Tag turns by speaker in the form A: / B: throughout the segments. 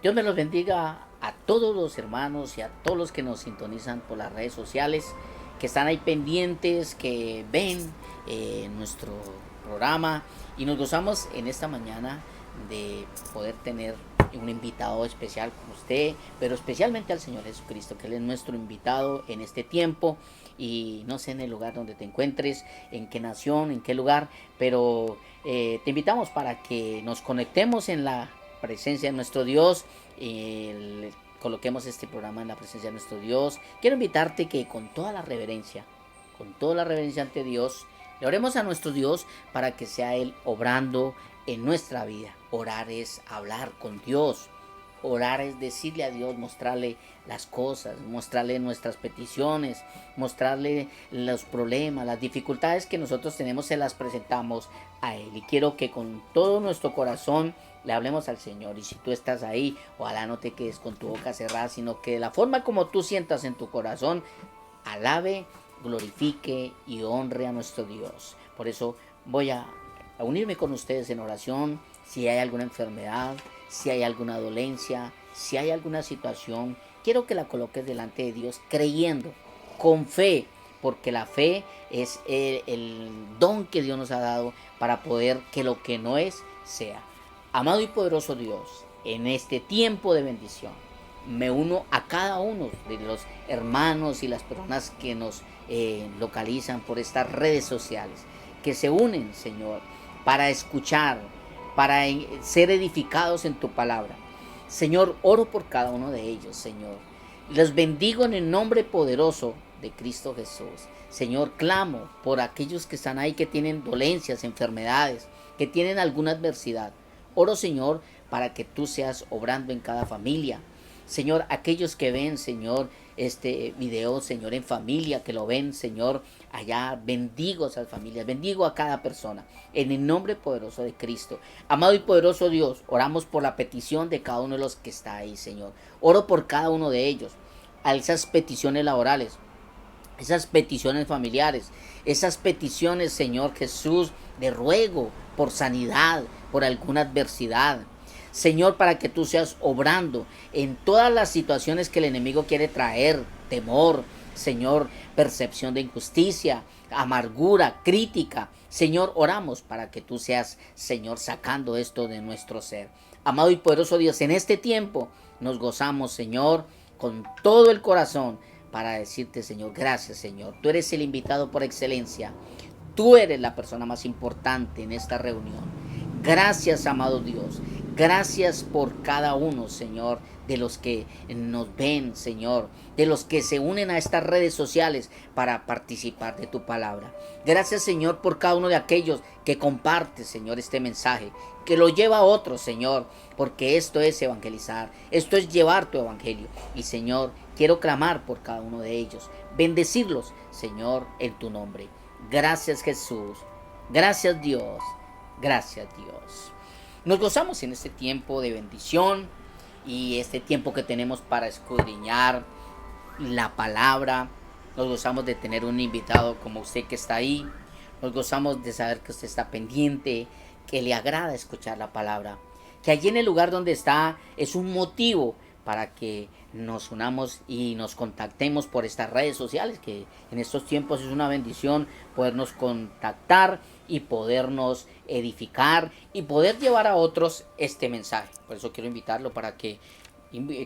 A: Dios me los bendiga a todos los hermanos y a todos los que nos sintonizan por las redes sociales, que están ahí pendientes, que ven nuestro programa y nos gozamos en esta mañana de poder tener un invitado especial como usted, pero especialmente al Señor Jesucristo, que Él es nuestro invitado en este tiempo. Y no sé en el lugar donde te encuentres, en qué nación, en qué lugar, pero te invitamos para que nos conectemos en la presencia de nuestro Dios. Coloquemos este programa en la presencia de nuestro Dios. Quiero invitarte que con toda la reverencia ante Dios, le oremos a nuestro Dios para que sea Él obrando en nuestra vida. Orar es hablar con Dios. Orar es decirle a Dios, mostrarle las cosas, mostrarle nuestras peticiones, mostrarle los problemas, las dificultades que nosotros tenemos, se las presentamos a Él. Y quiero que con todo nuestro corazón le hablemos al Señor. Y si tú estás ahí, ojalá no te quedes con tu boca cerrada, sino que de la forma como tú sientas en tu corazón, alabe, glorifique y honre a nuestro Dios. Por eso voy a unirme con ustedes en oración. Si hay alguna enfermedad, si hay alguna dolencia, si hay alguna situación, quiero que la coloques delante de Dios creyendo, con fe, porque la fe es el don que Dios nos ha dado para poder que lo que no es, sea. Amado y poderoso Dios, en este tiempo de bendición, me uno a cada uno de los hermanos y las personas que nos localizan por estas redes sociales, que se unen, Señor, para escuchar, para ser edificados en tu palabra. Señor, oro por cada uno de ellos, Señor. Los bendigo en el nombre poderoso de Cristo Jesús. Señor, clamo por aquellos que están ahí, que tienen dolencias, enfermedades, que tienen alguna adversidad. Oro, Señor, para que tú seas obrando en cada familia. Señor, aquellos que ven, Señor, este video, Señor, en familia, que lo ven, Señor, allá, bendigo a esas familias, bendigo a cada persona, en el nombre poderoso de Cristo. Amado y poderoso Dios, oramos por la petición de cada uno de los que está ahí, Señor. Oro por cada uno de ellos, a esas peticiones laborales, esas peticiones familiares, esas peticiones, Señor Jesús, de ruego por sanidad, por alguna adversidad. Señor, para que tú seas obrando en todas las situaciones que el enemigo quiere traer, temor, Señor, percepción de injusticia, amargura, crítica. Señor, oramos para que tú seas, Señor, sacando esto de nuestro ser. Amado y poderoso Dios, en este tiempo nos gozamos, Señor, con todo el corazón para decirte, Señor, gracias, Señor. Tú eres el invitado por excelencia. Tú eres la persona más importante en esta reunión. Gracias, amado Dios. Gracias por cada uno, Señor, de los que nos ven, Señor, de los que se unen a estas redes sociales para participar de tu palabra. Gracias, Señor, por cada uno de aquellos que comparte, Señor, este mensaje, que lo lleva a otros, Señor, porque esto es evangelizar, esto es llevar tu evangelio. Y, Señor, quiero clamar por cada uno de ellos, bendecirlos, Señor, en tu nombre. Gracias, Jesús. Gracias, Dios. Gracias, Dios. Nos gozamos en este tiempo de bendición y este tiempo que tenemos para escudriñar la palabra. Nos gozamos de tener un invitado como usted que está ahí. Nos gozamos de saber que usted está pendiente, que le agrada escuchar la palabra. Que allí en el lugar donde está es un motivo para que nos unamos y nos contactemos por estas redes sociales, que en estos tiempos es una bendición podernos contactar y podernos edificar y poder llevar a otros este mensaje. Por eso quiero invitarlo para que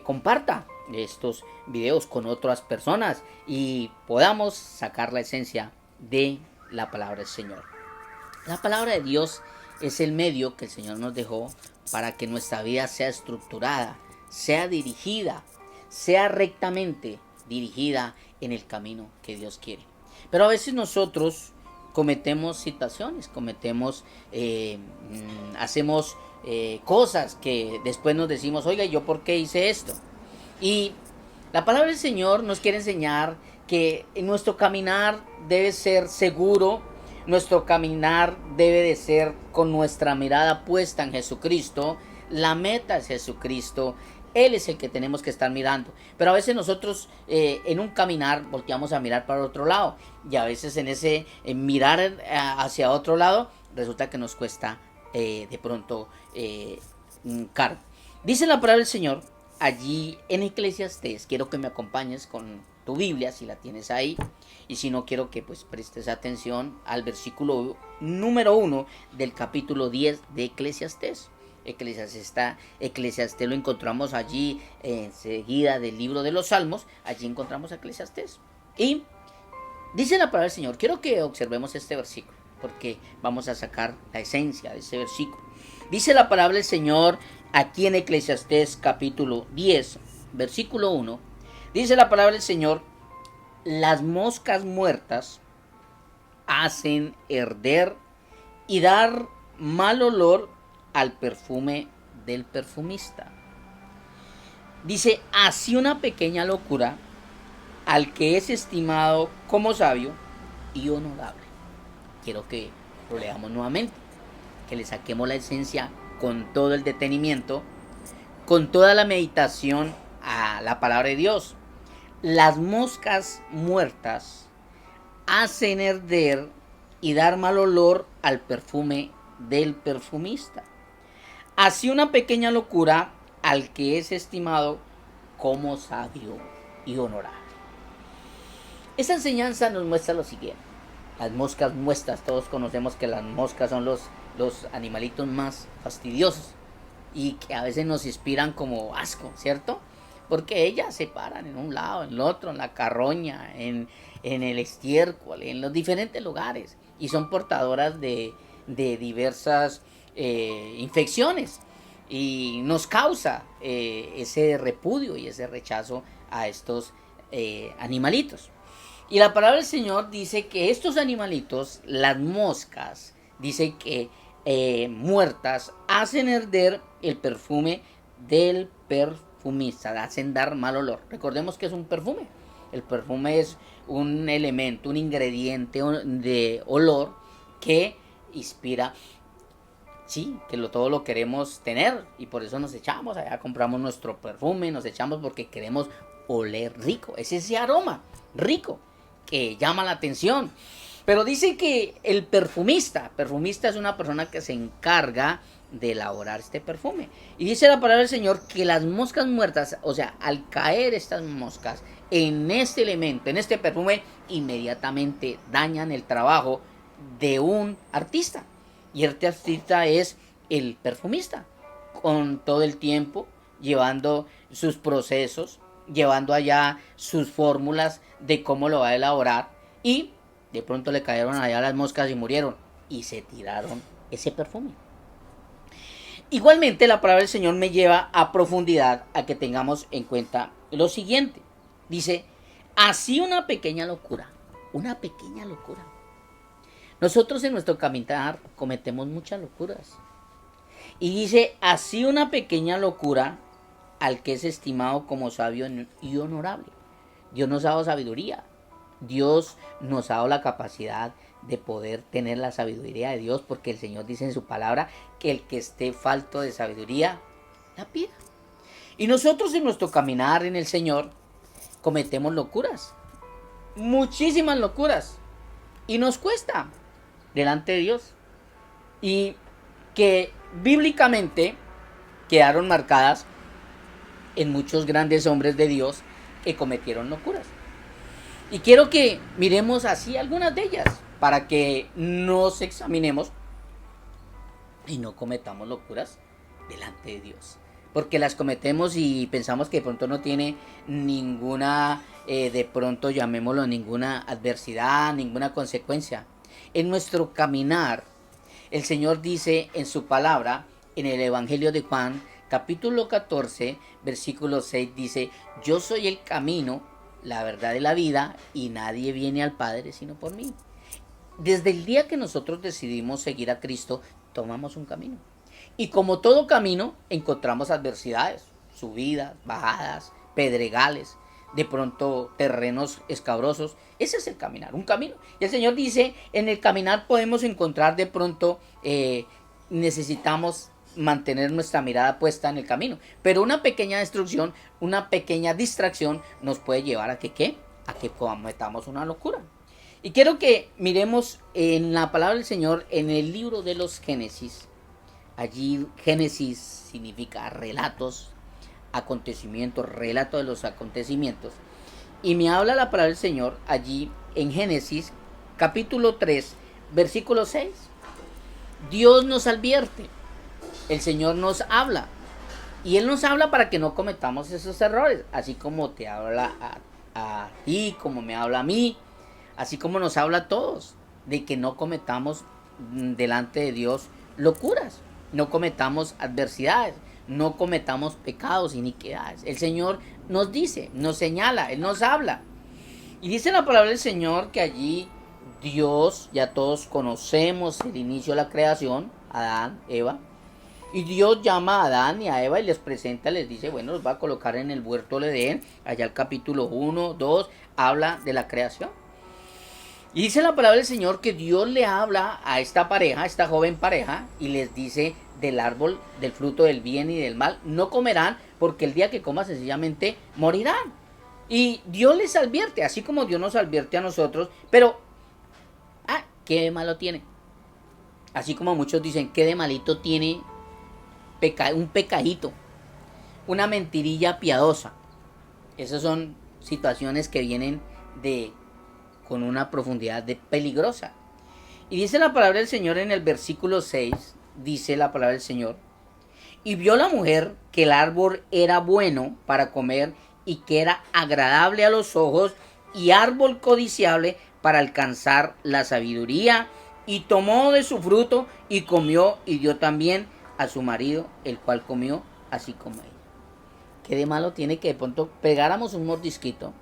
A: comparta estos videos con otras personas y podamos sacar la esencia de la palabra del Señor. La palabra de Dios es el medio que el Señor nos dejó para que nuestra vida sea estructurada, sea dirigida, sea rectamente dirigida en el camino que Dios quiere. Pero a veces nosotros cometemos situaciones, hacemos cosas que después nos decimos, oiga, ¿yo por qué hice esto? Y la palabra del Señor nos quiere enseñar que nuestro caminar debe ser seguro, nuestro caminar debe de ser con nuestra mirada puesta en Jesucristo, la meta es Jesucristo. Él es el que tenemos que estar mirando. Pero a veces nosotros en un caminar volteamos a mirar para otro lado. Y a veces en ese mirar hacia otro lado resulta que nos cuesta de pronto caro. Dice la palabra del Señor allí en Eclesiastés. Quiero que me acompañes con tu Biblia si la tienes ahí. Y si no, quiero que pues prestes atención al versículo número 1 del capítulo 10 de Eclesiastés. Eclesiastés lo encontramos allí enseguida del libro de los Salmos. Allí encontramos a Eclesiastés. Y dice la palabra del Señor. Quiero que observemos este versículo, porque vamos a sacar la esencia de ese versículo. Dice la palabra del Señor aquí en Eclesiastés capítulo 10, versículo 1. Dice la palabra del Señor: las moscas muertas hacen herder y dar mal olor al perfume del perfumista. Dice: así una pequeña locura al que es estimado como sabio y honorable. Quiero que lo leamos nuevamente, que le saquemos la esencia con todo el detenimiento, con toda la meditación a la palabra de Dios. Las moscas muertas hacen herder y dar mal olor al perfume del perfumista. Así una pequeña locura al que es estimado como sabio y honorable. Esta enseñanza nos muestra lo siguiente. Las moscas muertas, todos conocemos que las moscas son los animalitos más fastidiosos y que a veces nos inspiran como asco, ¿cierto? Porque ellas se paran en un lado, en el otro, en la carroña, en el estiércol, en los diferentes lugares, y son portadoras de diversas infecciones, y nos causa ese repudio y ese rechazo a estos animalitos. Y la palabra del Señor dice que estos animalitos, las moscas, dice que muertas, hacen herder el perfume del perfumista, hacen dar mal olor. Recordemos que es un perfume. El perfume es un elemento, un ingrediente de olor que inspira. Sí, que todo lo queremos tener, y por eso nos echamos, allá compramos nuestro perfume, nos echamos porque queremos oler rico. Es ese aroma rico que llama la atención. Pero dice que el perfumista es una persona que se encarga de elaborar este perfume. Y dice la palabra del Señor que las moscas muertas, o sea, al caer estas moscas en este elemento, en este perfume, inmediatamente dañan el trabajo de un artista. Y este artista es el perfumista, con todo el tiempo llevando sus procesos, llevando allá sus fórmulas de cómo lo va a elaborar, y de pronto le cayeron allá las moscas y murieron y se tiraron ese perfume. Igualmente la palabra del Señor me lleva a profundidad a que tengamos en cuenta lo siguiente. Dice: así una pequeña locura. Nosotros en nuestro caminar cometemos muchas locuras. Y dice: así una pequeña locura al que es estimado como sabio y honorable. Dios nos ha dado sabiduría. Dios nos ha dado la capacidad de poder tener la sabiduría de Dios, porque el Señor dice en su palabra que el que esté falto de sabiduría la pida. Y nosotros en nuestro caminar en el Señor cometemos locuras, muchísimas locuras, y nos cuesta delante de Dios, y que bíblicamente quedaron marcadas en muchos grandes hombres de Dios que cometieron locuras. Y quiero que miremos así algunas de ellas para que nos examinemos y no cometamos locuras delante de Dios. Porque las cometemos y pensamos que de pronto no tiene ninguna, de pronto llamémoslo, ninguna adversidad, ninguna consecuencia. En nuestro caminar, el Señor dice en su palabra, en el Evangelio de Juan, capítulo 14, versículo 6, dice: yo soy el camino, la verdad y la vida, y nadie viene al Padre sino por mí. Desde el día que nosotros decidimos seguir a Cristo, tomamos un camino. Y como todo camino, encontramos adversidades, subidas, bajadas, pedregales, de pronto terrenos escabrosos. Ese es el caminar, un camino. Y el Señor dice, en el caminar podemos encontrar de pronto, necesitamos mantener nuestra mirada puesta en el camino. Pero una pequeña destrucción, una pequeña distracción nos puede llevar a que ¿qué? A que cometamos una locura. Y quiero que miremos en la palabra del Señor en el libro de los Génesis, Allí Génesis significa relatos, acontecimientos, relato de los acontecimientos. Y me habla la palabra del Señor allí en Génesis capítulo 3, versículo 6. Dios nos advierte, el Señor nos habla. Y Él nos habla para que no cometamos esos errores, así como te habla a ti, como me habla a mí, así como nos habla a todos, de que no cometamos delante de Dios locuras, no cometamos adversidades, no cometamos pecados, iniquidades. El Señor nos dice, nos señala, Él nos habla. Y dice la palabra del Señor que allí Dios, ya todos conocemos el inicio de la creación, Adán, Eva. Y Dios llama a Adán y a Eva y les presenta, les dice, bueno, los va a colocar en el huerto del Edén. Allá el capítulo 1, 2, habla de la creación. Y dice la palabra del Señor que Dios le habla a esta pareja, a esta joven pareja, y les dice del árbol, del fruto del bien y del mal, no comerán porque el día que coman sencillamente morirán. Y Dios les advierte, así como Dios nos advierte a nosotros, pero, ¿qué de malo tiene? Así como muchos dicen, ¿qué de malito tiene un pecadito? Una mentirilla piadosa. Esas son situaciones que vienen con una profundidad peligrosa. Y dice la palabra del Señor en el versículo 6, dice la palabra del Señor, y vio la mujer que el árbol era bueno para comer y que era agradable a los ojos y árbol codiciable para alcanzar la sabiduría, y tomó de su fruto y comió y dio también a su marido, el cual comió así como ella. ¿Qué de malo tiene que de pronto pegáramos un mordisquito?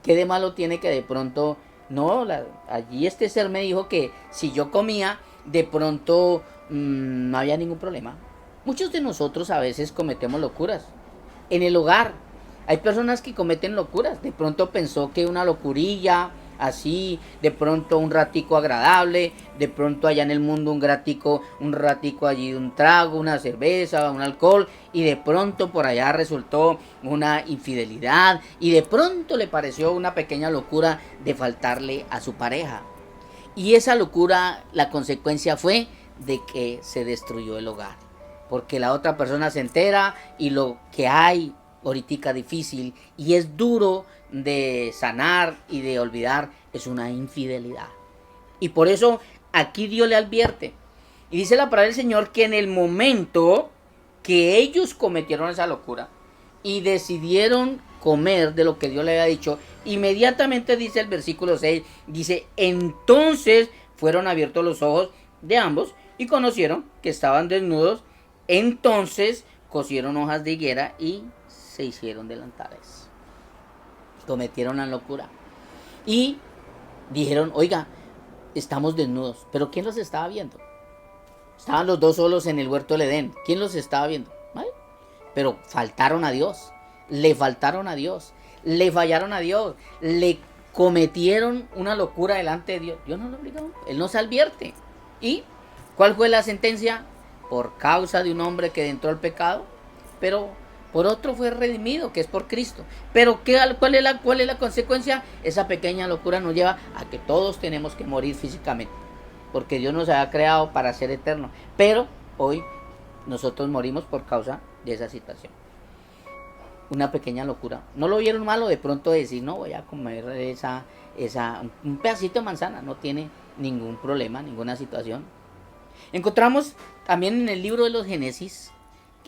A: ¿Qué de malo tiene que de pronto, no, allí este ser me dijo que si yo comía, de pronto no había ningún problema? Muchos de nosotros a veces cometemos locuras. En el hogar hay personas que cometen locuras. De pronto pensó que una locurilla, así, de pronto un ratico agradable, de pronto allá en el mundo un ratico allí un trago, una cerveza, un alcohol, y de pronto por allá resultó una infidelidad, y de pronto le pareció una pequeña locura de faltarle a su pareja. Y esa locura, la consecuencia fue de que se destruyó el hogar, porque la otra persona se entera y lo que hay ahorita difícil y es duro de sanar y de olvidar es una infidelidad. Y por eso aquí Dios le advierte. Y dice la palabra del Señor que en el momento que ellos cometieron esa locura y decidieron comer de lo que Dios le había dicho, inmediatamente dice el versículo 6, dice, entonces fueron abiertos los ojos de ambos y conocieron que estaban desnudos, entonces cosieron hojas de higuera y se hicieron delantales. Cometieron la locura. Y dijeron, oiga, estamos desnudos. Pero ¿quién los estaba viendo? Estaban los dos solos en el huerto del Edén. ¿Quién los estaba viendo? ¿Vale? Pero faltaron a Dios. Le faltaron a Dios. Le fallaron a Dios. Le cometieron una locura delante de Dios. Dios no lo obligó. Él nos advierte. ¿Y cuál fue la sentencia? Por causa de un hombre que entró al pecado, pero por otro fue redimido, que es por Cristo. Pero ¿cuál es la consecuencia? Esa pequeña locura nos lleva a que todos tenemos que morir físicamente, porque Dios nos ha creado para ser eternos. Pero hoy nosotros morimos por causa de esa situación. Una pequeña locura. ¿No lo vieron malo de pronto decir, no, voy a comer un pedacito de manzana? No tiene ningún problema, ninguna situación. Encontramos también en el libro de los Génesis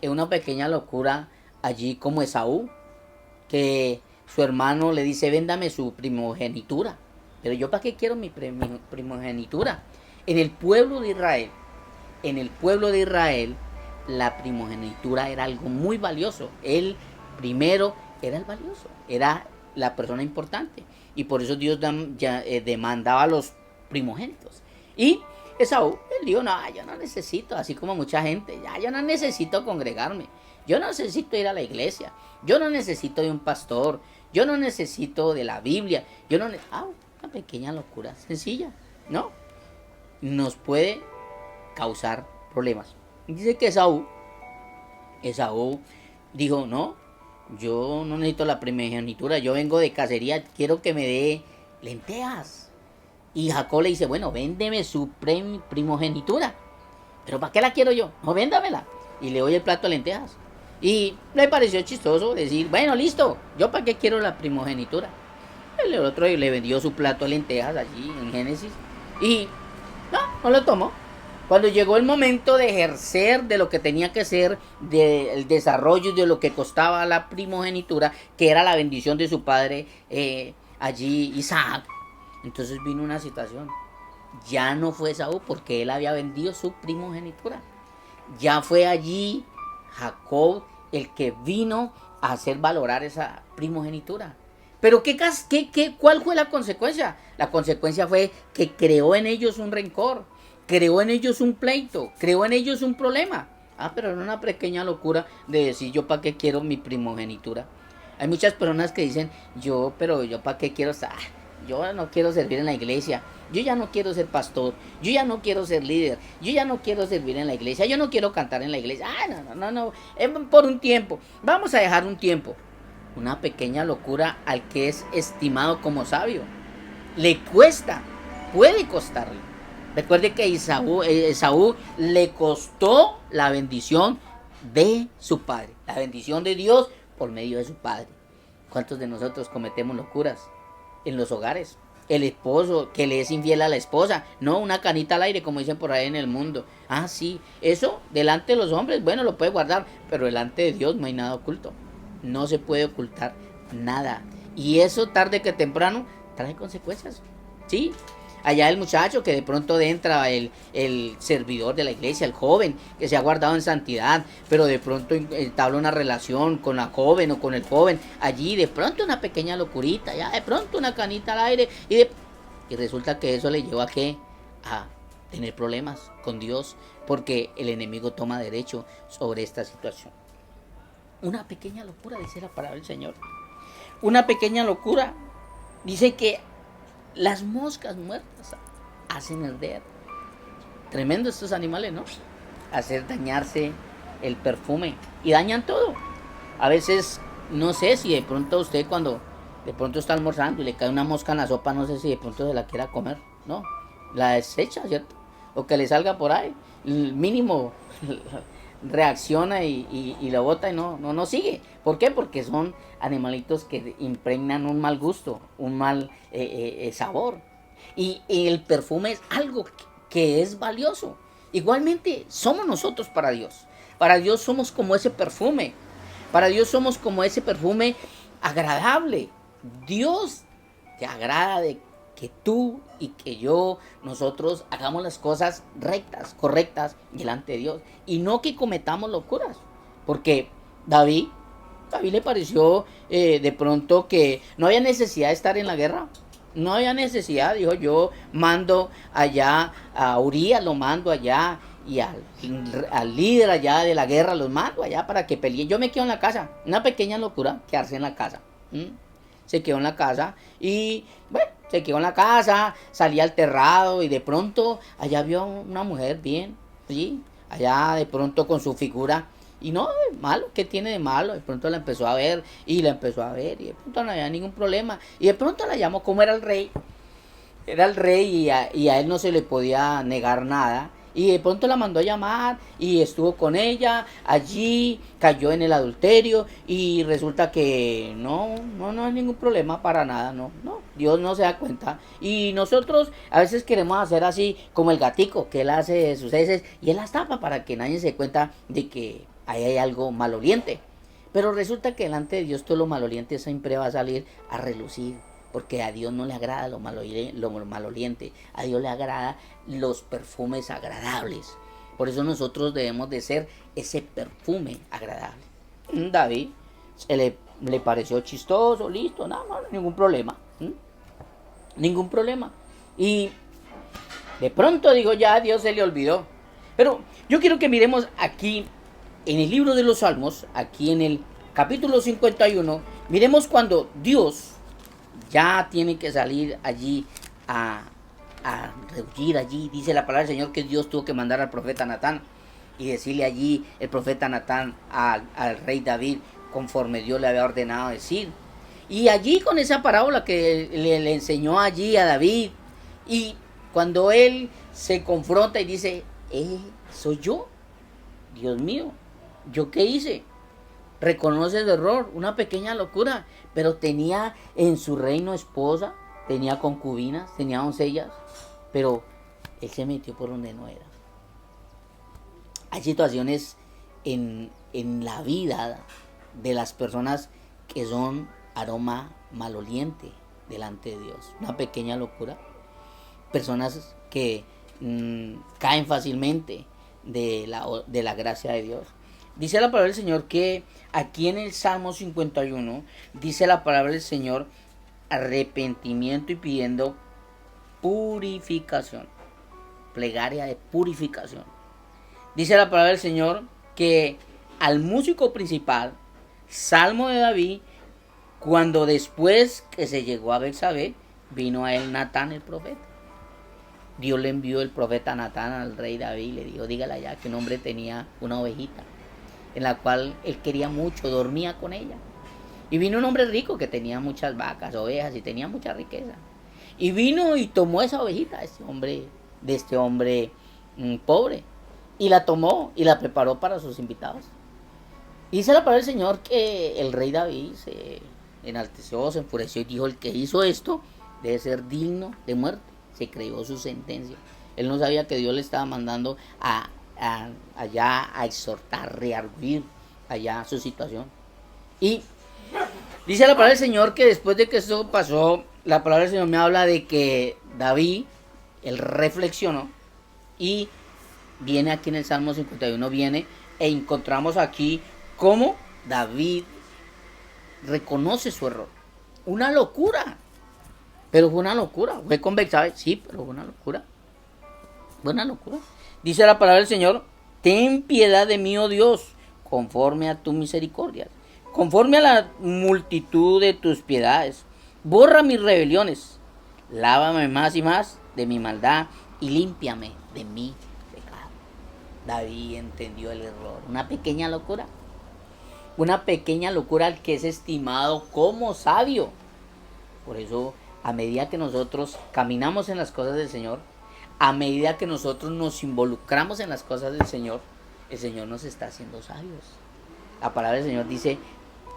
A: que una pequeña locura allí como Esaú, que su hermano le dice, véndame su primogenitura. Pero yo, ¿para qué quiero mi primogenitura? En el pueblo de Israel, la primogenitura era algo muy valioso. El primero era el valioso, era la persona importante. Y por eso Dios demandaba a los primogénitos. Y Esaú, él dijo, no, yo no necesito, así como mucha gente, yo no necesito congregarme, yo no necesito ir a la iglesia, yo no necesito de un pastor, yo no necesito de la Biblia, una pequeña locura sencilla, ¿no? Nos puede causar problemas. Dice que Esaú dijo, no, yo no necesito la primogenitura, yo vengo de cacería, quiero que me dé lentejas. Y Jacob le dice, bueno, véndeme su primogenitura. ¿Pero para qué la quiero yo? No, véndamela. Y le doy el plato de lentejas. Y le pareció chistoso decir, bueno, listo, yo para qué quiero la primogenitura. El otro le vendió su plato de lentejas allí en Génesis. Y no lo tomó. Cuando llegó el momento de ejercer de lo que tenía que ser, del desarrollo de lo que costaba la primogenitura, que era la bendición de su padre allí, Isaac, entonces vino una situación. Ya no fue Esaú porque él había vendido su primogenitura. Ya fue allí Jacob el que vino a hacer valorar esa primogenitura. Pero ¿cuál fue la consecuencia? La consecuencia fue que creó en ellos un rencor, creó en ellos un pleito, creó en ellos un problema. Pero era una pequeña locura de decir, yo para qué quiero mi primogenitura. Hay muchas personas que dicen, pero yo para qué quiero estar, yo no quiero servir en la iglesia, yo ya no quiero ser pastor, yo ya no quiero ser líder, yo ya no quiero servir en la iglesia, yo no quiero cantar en la iglesia. No, por un tiempo, vamos a dejar un tiempo. Una pequeña locura al que es estimado como sabio. Le cuesta, puede costarle. Recuerde que Esaú le costó la bendición de su padre, la bendición de Dios por medio de su padre. ¿Cuántos de nosotros cometemos locuras en los hogares? El esposo que le es infiel a la esposa, no una canita al aire como dicen por ahí en el mundo. Sí, eso delante de los hombres, bueno, lo puede guardar, pero delante de Dios no hay nada oculto. No se puede ocultar nada. Y eso tarde que temprano trae consecuencias. ¿Sí? Allá el muchacho que de pronto entra el servidor de la iglesia, el joven que se ha guardado en santidad, pero de pronto entabla una relación con la joven o con el joven. Allí de pronto una pequeña locurita, ya de pronto una canita al aire. Y resulta que eso le lleva a tener problemas con Dios, porque el enemigo toma derecho sobre esta situación. Una pequeña locura, dice la palabra del Señor. Una pequeña locura. Dice que las moscas muertas hacen herder. Tremendo estos animales, ¿no? Hacer dañarse el perfume. Y dañan todo. A veces, no sé si de pronto usted cuando de pronto está almorzando y le cae una mosca en la sopa, no sé si de pronto se la quiera comer. No, la desecha, ¿cierto? O que le salga por ahí. El mínimo reacciona y lo bota y no sigue. ¿Por qué? Porque son animalitos que impregnan un mal gusto, un mal sabor. Y el perfume es algo que es valioso. Igualmente somos nosotros para Dios. Para Dios somos como ese perfume. Para Dios somos como ese perfume agradable. Dios te agrada de que tú y que yo, nosotros hagamos las cosas rectas, correctas delante de Dios, y no que cometamos locuras. Porque David le pareció de pronto que no había necesidad de estar en la guerra. No había necesidad, dijo, yo mando allá a Urías, lo mando allá, y al líder allá de la guerra los mando allá para que peleen. Yo me quedo en la casa. Una pequeña locura, quedarse en la casa. Se quedó en la casa y bueno, se quedó en la casa, salía alterrado y de pronto allá vio una mujer bien, ¿sí? Allá de pronto con su figura. Y no, malo, ¿qué tiene de malo? De pronto la empezó a ver y la empezó a ver y de pronto no había ningún problema. Y de pronto la llamó, como era el rey y a él no se le podía negar nada. Y de pronto la mandó a llamar y estuvo con ella, allí cayó en el adulterio y resulta que no hay ningún problema para nada, no, Dios no se da cuenta. Y nosotros a veces queremos hacer así como el gatico, que él hace sus heces y él las tapa para que nadie se dé cuenta de que ahí hay algo maloliente. Pero resulta que delante de Dios todo lo maloliente siempre va a salir a relucir. Porque a Dios no le agrada lo maloliente, a Dios le agrada los perfumes agradables. Por eso nosotros debemos de ser ese perfume agradable. David le pareció chistoso, listo, no, ningún problema. Ningún problema. Y de pronto digo, ya a Dios se le olvidó. Pero yo quiero que miremos aquí en el libro de los Salmos, aquí en el capítulo 51, miremos cuando Dios ya tiene que salir allí a rehuir allí. Dice la palabra del Señor que Dios tuvo que mandar al profeta Natán y decirle allí el profeta Natán al rey David conforme Dios le había ordenado decir. Y allí con esa parábola que le enseñó allí a David, y cuando él se confronta y dice, soy yo, Dios mío, ¿yo qué hice? Reconoce el error, una pequeña locura, pero tenía en su reino esposa, tenía concubinas, tenía doncellas, pero él se metió por donde no era. Hay situaciones en la vida de las personas que son aroma maloliente delante de Dios, una pequeña locura. Personas que caen fácilmente de la gracia de Dios. Dice la palabra del Señor que aquí en el Salmo 51, dice la palabra del Señor, arrepentimiento y pidiendo purificación, plegaria de purificación. Dice la palabra del Señor que al músico principal, Salmo de David, cuando después que se llegó a Betsabé, vino a él Natán el profeta. Dios le envió el profeta Natán al rey David y le dijo, dígale allá que un hombre tenía una ovejita, en la cual él quería mucho, dormía con ella. Y vino un hombre rico que tenía muchas vacas, ovejas y tenía mucha riqueza. Y vino y tomó esa ovejita de este hombre pobre. Y la tomó y la preparó para sus invitados. Y dice la palabra del Señor que el rey David se enalteció, se enfureció y dijo, el que hizo esto debe ser digno de muerte. Se creyó su sentencia. Él no sabía que Dios le estaba mandando allá a exhortar, rearguir allá su situación. Y dice la palabra del Señor que después de que eso pasó, la palabra del Señor me habla de que David, él reflexionó y viene aquí en el Salmo 51, viene e encontramos aquí cómo David reconoce su error. Una locura. Pero fue una locura. Fue con Betsabé, sí, pero fue una locura. Fue una locura. Dice la palabra del Señor, ten piedad de mí, oh Dios, conforme a tu misericordia, conforme a la multitud de tus piedades. Borra mis rebeliones, lávame más y más de mi maldad y límpiame de mi pecado. David entendió el error. Una pequeña locura. Una pequeña locura al que es estimado como sabio. Por eso, a medida que nosotros caminamos en las cosas del Señor, a medida que nosotros nos involucramos en las cosas del Señor, el Señor nos está haciendo sabios. La palabra del Señor dice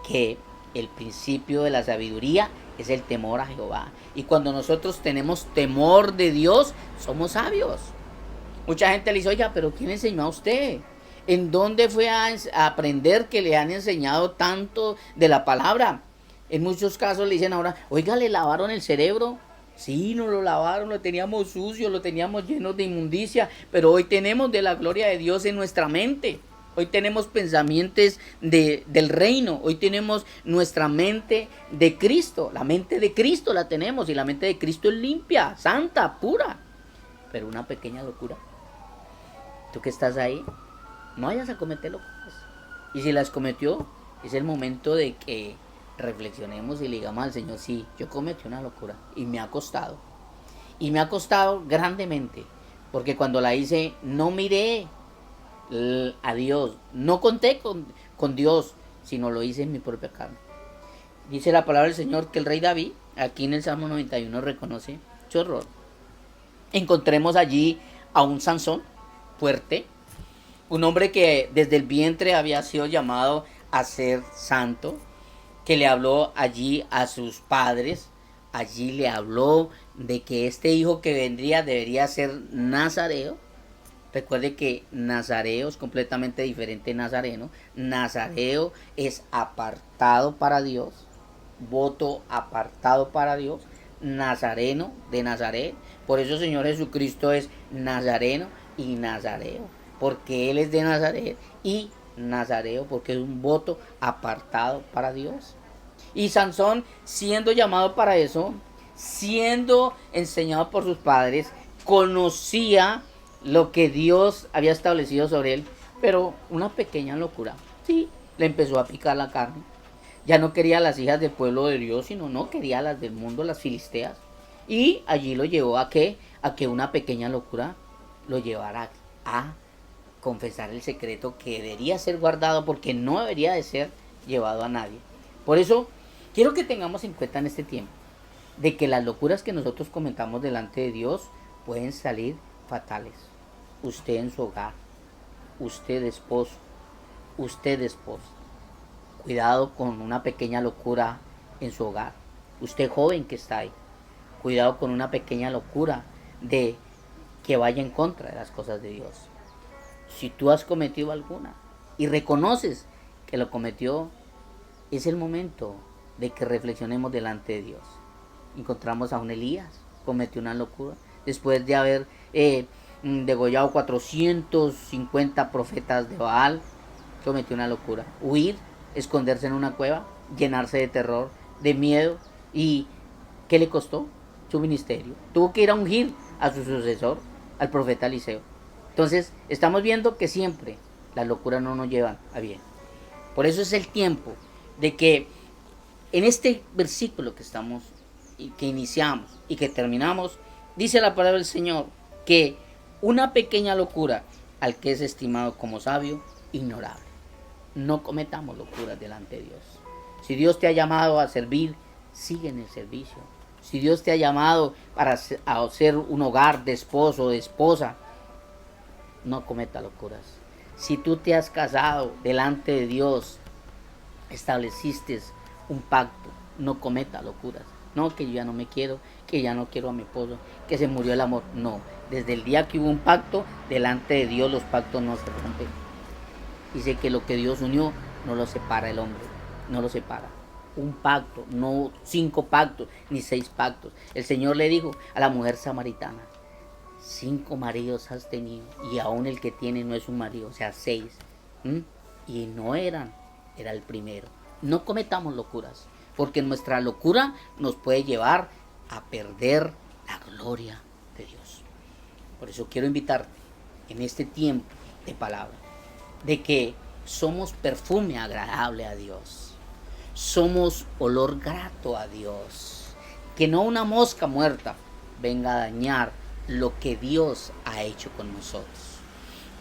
A: que el principio de la sabiduría es el temor a Jehová. Y cuando nosotros tenemos temor de Dios, somos sabios. Mucha gente le dice, oiga, pero ¿quién enseñó a usted? ¿En dónde fue a aprender que le han enseñado tanto de la palabra? En muchos casos le dicen ahora, oiga, ¿le lavaron el cerebro? Sí, nos lo lavaron, lo teníamos sucio, lo teníamos lleno de inmundicia, pero hoy tenemos de la gloria de Dios en nuestra mente. Hoy tenemos pensamientos del reino, hoy tenemos nuestra mente de Cristo, la mente de Cristo la tenemos y la mente de Cristo es limpia, santa, pura, pero una pequeña locura. Tú que estás ahí, no vayas a cometer locuras. Y si las cometió, es el momento de que reflexionemos y le digamos al Señor, sí, yo cometí una locura y me ha costado. Y me ha costado grandemente, porque cuando la hice no miré a Dios, no conté con Dios, sino lo hice en mi propia carne. Dice la palabra del Señor que el rey David, aquí en el Salmo 91, reconoce su error. Encontremos allí a un Sansón fuerte, un hombre que desde el vientre había sido llamado a ser santo, que le habló allí a sus padres, allí le habló de que este hijo que vendría debería ser nazareo. Recuerde que nazareo es completamente diferente de nazareno. Nazareo es apartado para Dios, voto apartado para Dios, nazareno de Nazaret. Por eso el Señor Jesucristo es nazareno y nazareo, porque Él es de Nazaret, y nazareo porque es un voto apartado para Dios. Y Sansón, siendo llamado para eso, siendo enseñado por sus padres, conocía lo que Dios había establecido sobre él, pero una pequeña locura. Sí, le empezó a picar la carne. Ya no quería las hijas del pueblo de Dios, sino no quería las del mundo, las filisteas. Y allí lo llevó a que una pequeña locura lo llevara a confesar el secreto que debería ser guardado, porque no debería de ser llevado a nadie. Por eso quiero que tengamos en cuenta en este tiempo de que las locuras que nosotros comentamos delante de Dios pueden salir fatales. usted en su hogar, usted esposo, usted esposa. Cuidado con una pequeña locura en su hogar. Usted joven que está ahí, cuidado con una pequeña locura de que vaya en contra de las cosas de Dios. Si tú has cometido alguna y reconoces que lo cometió, es el momento de que reflexionemos delante de Dios. Encontramos a un Elías, cometió una locura, después de haber degollado 450 profetas de Baal, cometió una locura. Huir, esconderse en una cueva, llenarse de terror, de miedo. ¿Y qué le costó? Su ministerio. Tuvo que ir a ungir a su sucesor, al profeta Eliseo. Entonces, estamos viendo que siempre las locuras no nos llevan a bien. Por eso es el tiempo de que en este versículo que estamos y que iniciamos y que terminamos, dice la palabra del Señor que una pequeña locura al que es estimado como sabio, ignorable. No cometamos locuras delante de Dios. Si Dios te ha llamado a servir, sigue en el servicio. Si Dios te ha llamado para ser un hogar de esposo o de esposa, no cometa locuras. Si tú te has casado delante de Dios, estableciste un pacto, no cometa locuras. No, que yo ya no me quiero, que ya no quiero a mi esposo, que se murió el amor. No, desde el día que hubo un pacto, delante de Dios los pactos no se rompen. Dice que lo que Dios unió no lo separa el hombre, no lo separa. Un pacto, no 5 pactos, ni 6 pactos. El Señor le dijo a la mujer samaritana, 5 maridos has tenido y aún el que tiene no es un marido, o sea 6. Y no era el primero. No cometamos locuras, porque nuestra locura nos puede llevar a perder la gloria de Dios. Por eso quiero invitarte en este tiempo de palabra, de que somos perfume agradable a Dios, somos olor grato a Dios, que no una mosca muerta venga a dañar lo que Dios ha hecho con nosotros,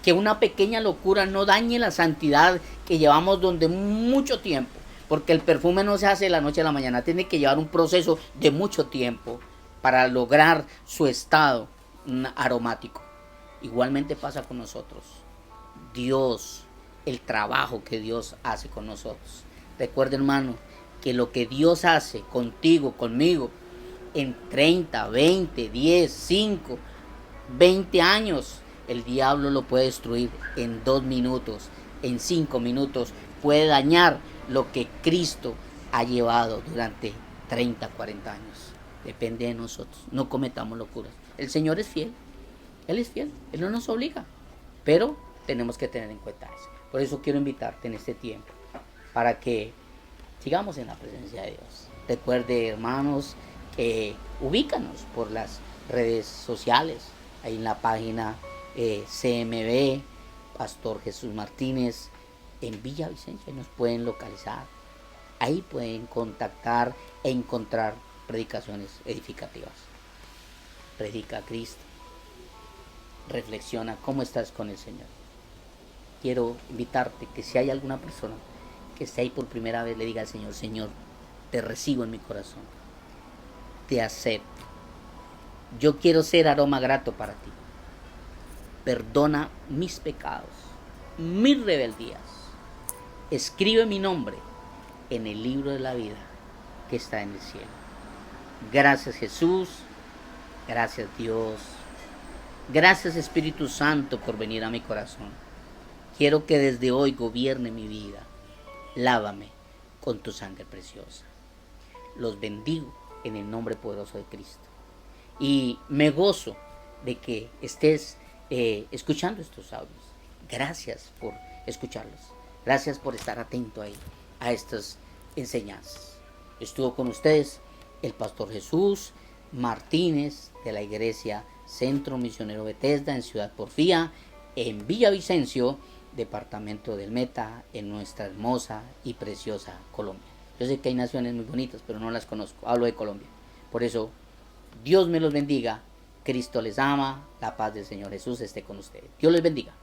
A: que una pequeña locura no dañe la santidad que llevamos donde mucho tiempo, porque el perfume no se hace de la noche a la mañana, tiene que llevar un proceso de mucho tiempo para lograr su estado aromático. Igualmente pasa con nosotros. Dios, el trabajo que Dios hace con nosotros. Recuerda, hermano, que lo que Dios hace contigo, conmigo, en 30, 20, 10, 5, 20 años, el diablo lo puede destruir en 2 minutos, en 5 minutos. Puede dañar lo que Cristo ha llevado durante 30, 40 años. Depende de nosotros. No cometamos locuras. El Señor es fiel. Él es fiel. Él no nos obliga. Pero tenemos que tener en cuenta eso. Por eso quiero invitarte en este tiempo para que sigamos en la presencia de Dios. Recuerde, hermanos, que ubícanos por las redes sociales. Ahí en la página CMB, Pastor Jesús Martínez, en Villavicencio. Nos pueden localizar. Ahí pueden contactar e encontrar predicaciones edificativas. Predica a Cristo. Reflexiona cómo estás con el Señor. Quiero invitarte que si hay alguna persona que esté ahí por primera vez, le diga al Señor: Señor, te recibo en mi corazón, te acepto, yo quiero ser aroma grato para ti, perdona mis pecados, mis rebeldías, escribe mi nombre en el libro de la vida que está en el cielo. Gracias, Jesús, gracias, Dios, gracias, Espíritu Santo, por venir a mi corazón. Quiero que desde hoy gobierne mi vida. Lávame con tu sangre preciosa. Los bendigo en el nombre poderoso de Cristo. Y me gozo de que estés escuchando estos audios. Gracias por escucharlos. Gracias por estar atento ahí a estas enseñanzas. Estuvo con ustedes el Pastor Jesús Martínez de la Iglesia Centro Misionero Bethesda en Ciudad Porfía, en Villavicencio, departamento del Meta, en nuestra hermosa y preciosa Colombia. Yo sé que hay naciones muy bonitas, pero no las conozco. Hablo de Colombia. Por eso, Dios me los bendiga. Cristo les ama. La paz del Señor Jesús esté con ustedes. Dios les bendiga.